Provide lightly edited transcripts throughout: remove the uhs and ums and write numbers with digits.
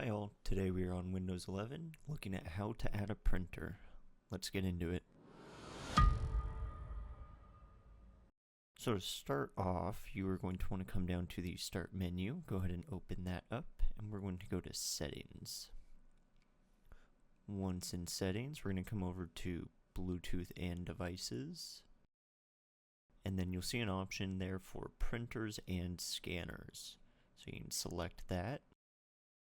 Hi all, today we are on Windows 11 looking at how to add a printer. Let's get into it. So to start off, you are going to want to come down to the Start menu, go ahead and open that up, and we're going to go to Settings. Once in Settings, we're going to come over to Bluetooth and Devices, and then you'll see an option there for printers and scanners. So you can select that.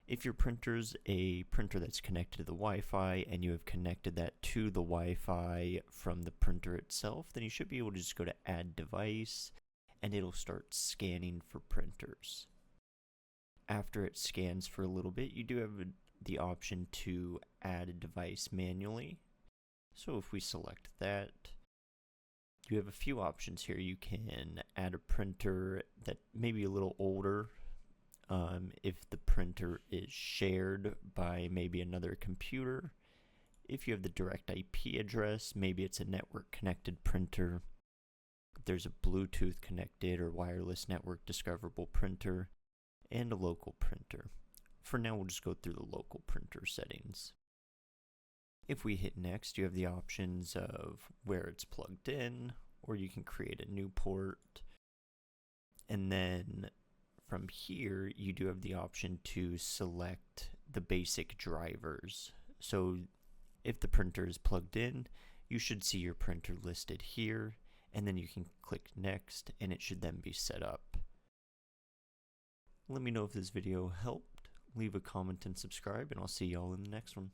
If your printer's a printer that's connected to the Wi-Fi and you have connected that to the Wi-Fi from the printer itself, then you should be able to just go to Add Device and it'll start scanning for printers. After it scans for a little bit, you do have the option to add a device manually. So if we select that, you have a few options here. You can add a printer that may be a little older. If the printer is shared by maybe another computer, if you have the direct IP address, maybe it's a network connected printer, if there's a Bluetooth connected or wireless network discoverable printer, and a local printer. For now, we'll just go through the local printer settings. If we hit next, you have the options of where it's plugged in, or you can create a new port, and then from here, you do have the option to select the basic drivers. So if the printer is plugged in, you should see your printer listed here, and then you can click next, and it should then be set up. Let me know if this video helped. Leave a comment and subscribe, and I'll see y'all in the next one.